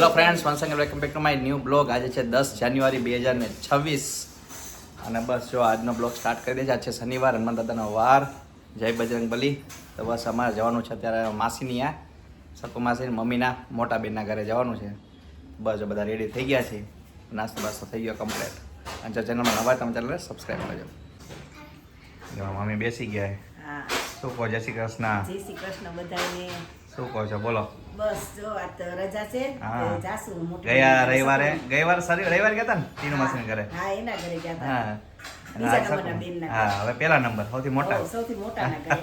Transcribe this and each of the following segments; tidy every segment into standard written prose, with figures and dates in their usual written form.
Hello friends, once again welcome back to my new blog. આજે છે 10 જાન્યુઆરી 2026 અને બસ જો આજનો બ્લોગ સ્ટાર્ટ કરી દે છે. આજ છે શનિવાર, હનુમાન દાદાનો વાર. જય બજરંગબલી. તો બસ અમારે જવાનું છે અત્યારે માસીની આ સકુ માસી મમ્મીના મોટા બેનના ઘરે જવાનું છે. બસ જો બધા રેડી થઈ ગયા છે, નાસ્તો બાસ્તો થઈ ગયો કમ્પ્લીટ. અને જો ચેનલમાં નવા તમે ચેનલને સબસ્ક્રાઈબ કરજો. જો મમ્મી બેસી ગયા છે. હા, શું કહો? જય શ્રી કૃષ્ણ. જય શ્રી કૃષ્ણ બધાને. શું કહો છો? બોલો. બસ જો આ તો રજા છે, હા. તો જાશું મોટી ગયા બેનના રવિવારે રવિવારે ગયા હતા ને તીનુ માસીના ઘરે. હા, એના ઘરે ગયા હતા. હા. બીજા નંબરના બેનના ઘરે. હા, હવે પેલા નંબર સૌથી મોટા. ઓ, સૌથી મોટાના ઘરે.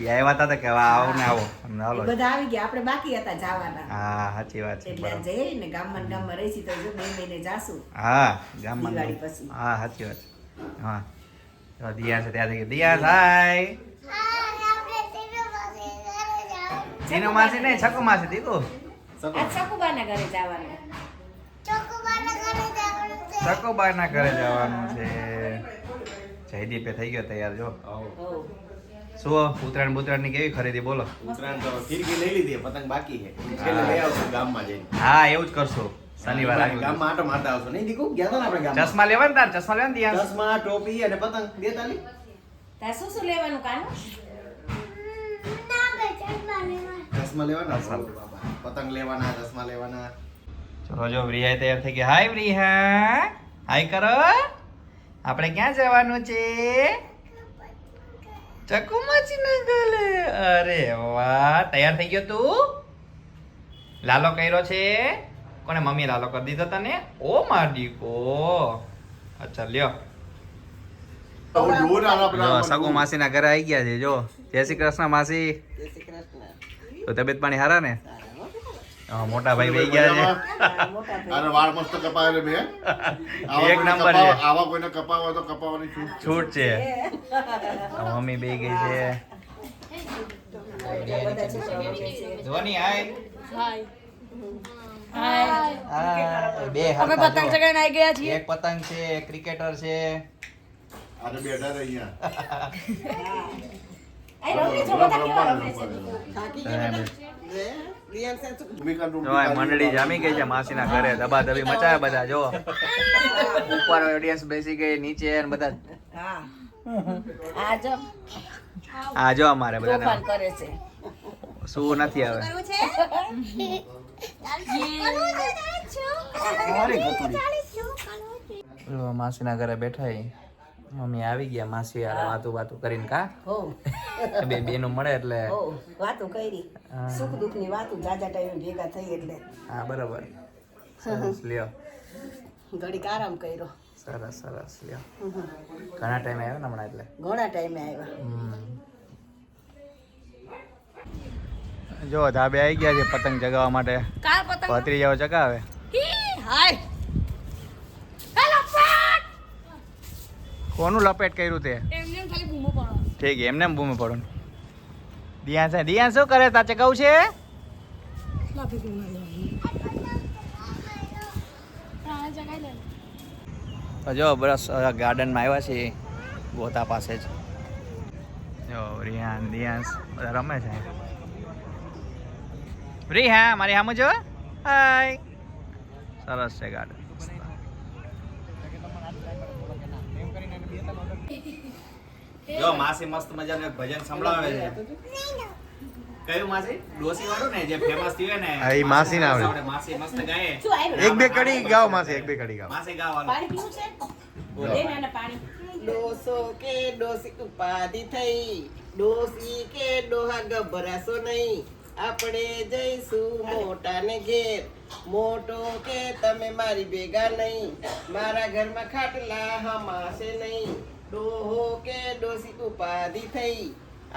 એ આવ્યા હતા કે આવો ને આવો અમને એ હાલો. બધા આવી ગયા, આપણે બાકી હતા જવાના. હા, સાચી વાત છે. એટલે બરાબર. જઈએ ને ગામમાં રહીશી તો જો બે મહિને જાશું હા, ગામમાં. દિવાળી પછી. હા, સાચી વાત છે. હા. તો દિયા છે ત્યાં થઈ ગઈ. દિયા હાય. ચીનુ માસી નહીં, છકુ માસી દીકુ. આ સકુબાના ઘરે જવાનું. ચકોબાના ઘરે જવાનું છે. જયદીપે થઈ ગયો તૈયાર જો. ઓ, શું ઉત્તરાયણ ની કેવી ખરીદી બોલો? ઉત્તરાયણ તો ફિરકી લઈ લીધી, પતંગ બાકી છે. છેલ્લે લઈ આવશું ગામમાં જઈને. હા, એવું જ કરશું. શનિવાર આવ્યું. ગામમાં આટો મારતા આવશો. નહીં દીકુ, ગયા હતા ને આપણે ગામમાં. ચશ્મા લેવા ને તાર ચશ્મા લેવા ને દિયા. ચશ્મા, ટોપી અને પતંગ દેતા લી. તાર શું લેવાનું કાનું? ચશ્મા લેવાના, ચાલ. પતંગ લેવાના, ચશ્મા લેવાના. ચલો જો વ્રિયા તૈયાર થઈ ગયા. હાય વ્રિયા, હાય કરો. આપણે ક્યાં જવાનું છે? ચકુ માસી ના ઘરે. અરે વાહ, તૈયાર થઈ ગયો તું? લાલો કર્યો છે? કોને મમ્મી લાલો કરી દીધો તને? ઓ માર દીકો. અચ્છા લ્યો. જો સગુ માસી ના ઘરે આવી ગયા છે. જો જય શ્રી કૃષ્ણ માસી. જય શ્રી કૃષ્ણ. તો તબિયત પાણી હારા ને? હા, મોટા ભાઈ બેહી ગયા છે. મોટા ભાઈ. આનો વાળ મસ્ત કપાવે બે. એક નંબર છે. આવા કોઈને કપાવવા હોય તો કપાવવાની છૂટ છૂટ. છે. મમ્મી બેહી ગઈ છે. બધા છોકરાઓ રહે છે. ધોની હાય. હાય. બે અમે પતંગ ચગાવીને આવી ગયા છીએ. એક પતંગ છે, એક ક્રિકેટર છે. આને બેઠા રહી અહીંયા. આ રમી જો બધા કેવા રમે છે. જો આ મંડળી જામી ગઈ છે માસીના ઘરે. દબા દબી મચાવે બધા. જો ઉપર ઓડિયન્સ બેસી ગઈ, નીચે ને બધા. હા. આ જો આ જો અમારે બધા તોફાન કરે છે. શું નથી આવે. માસીના ઘરે બેઠા ઈ. મમ્મી આવી ગયા માસી યાર વાતું કરીને કા હો બે બેનું મળે એટલે. હો વાતો કરી, સુખ દુઃખ ની વાતો જાજા ટાઈમે ભેગા થઈ એટલે હા, બરાબર. સરસ લ્યો. ઘડીક આરામ કર્યો. સરસ સરસ લ્યો. ઘણા ટાઈમ આવ્યો ને હમણાં એટલે. ઘણા ટાઈમે આવ્યા. જો ધાબે આવી ગયા છે પતંગ ચગાવવા માટે. કાલ પતંગ ભત્રીજાઓ ચગાવે. Hi hello friend. કોનું લપેટ કર્યું તે? એમને ખાલી બૂમો પાડો. ઠીક છે, એમને ભૂમિ પડું. દિયા છે. દિયા શું કરે? તા ચગાવું છે? લાફી બૂમો પ્રાણ જગાઈ લે. તો જો બસ ગાર્ડનમાં આવ્યા છીએ ગોતા પાસે જ. જો રિહાન દિયાંશ બધા રમે છે. રિહા મારી સામે જો. હાય. સરસ છે ગાર્ડન. જો માસી મસ્ત મજાનું એક ભજન સંભળાવે છે. કયું માસી? ડોસી વાળું ને જે ફેમસ થયું ને. હા, ઈ માસી ના આવડે. માસી મસ્ત ગાય. શું આવ્યું? એક બે કડી ગાઓ માસી, એક બે કડી ગાઓ. માસી ગાવાનું. પાણી પીવું છે? બોલો. દે ને આને પાણી. ડોસો કે ડોસી ઉપાધિ થઈ, ડોસી કે ડોહા ગભરાશો નહીં, આપણે જઈશું મોટાને ઘેર, મોટો કે તમે મારી ભેગા નહીં, મારા ઘરમાં ખાટલા હમાશે નહીં, ડોહો કે ડોસી ઉપાધિ થઈ,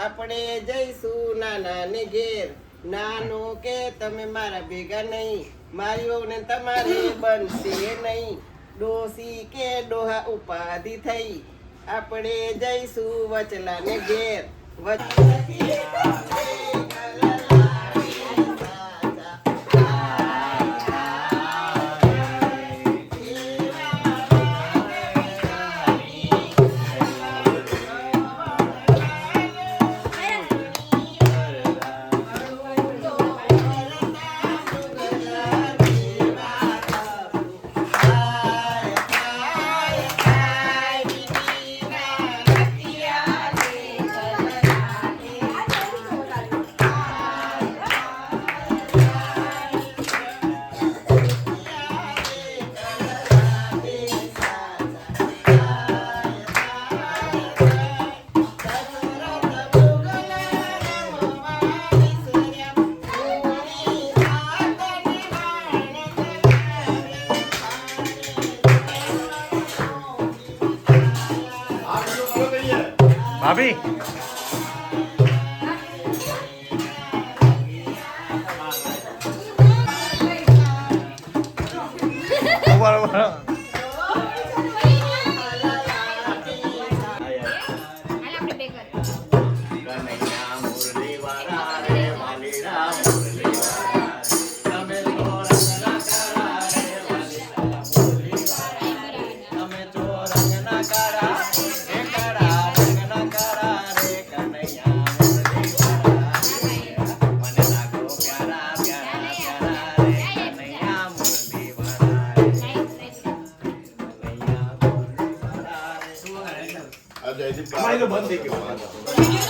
આપણે જઈશું નાનાને ઘેર, નાનો કે તમે મારા ભેગા નહીં, મારી વહુને તમારે બનશે નહીં, ડોસી કે ડોહા ઉપાધિ થઈ, આપણે જઈશું વચલાને ઘેર. ભાભી ઉભા ઉભા. કનૈયા મુરલી વાળા રે વાલીડા મુરલી વાળા તમે તો રંગના કરા રે વાલીડા મુરલી વાળા તમે તો રંગના કરા રે કરા રંગના કરા રે કનૈયા મુરલી વાળા મને લાગો પ્યારા પ્યારા પ્યારા રે કનૈયા મુરલી વાળા રે કનૈયા મુરલી વાળા રે શું કરે છે અમારી તો બંધ થઈ ગયું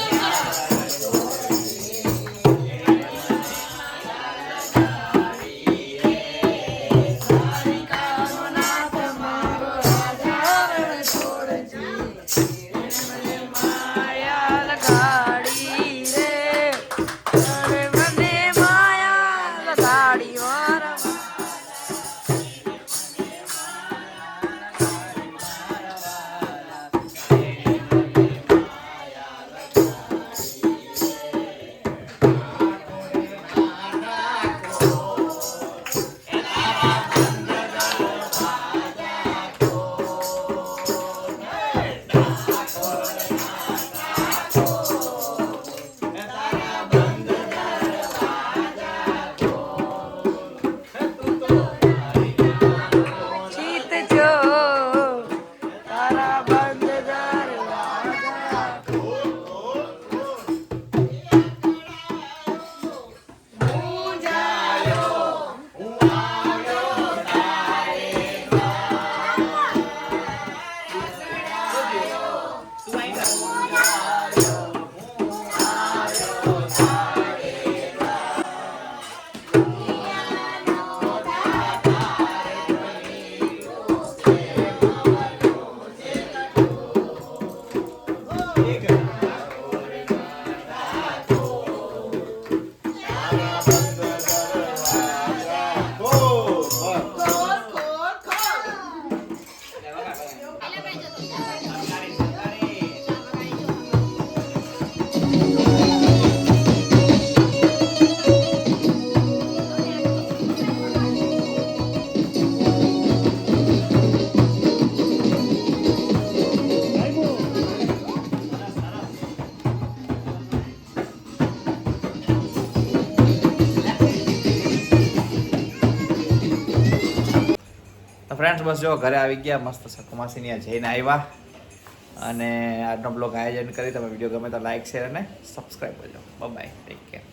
ફ્રેન્ડ્સ બસ જો ઘરે આવી ગયા મસ્ત સકુમાસીની આ જઈને આવ્યા અને આજનો બ્લોગ આયોજન કરી તમે વિડીયો ગમે તો લાઈક શેર અને સબસ્ક્રાઈબ કરજો બાય ટેક કેર.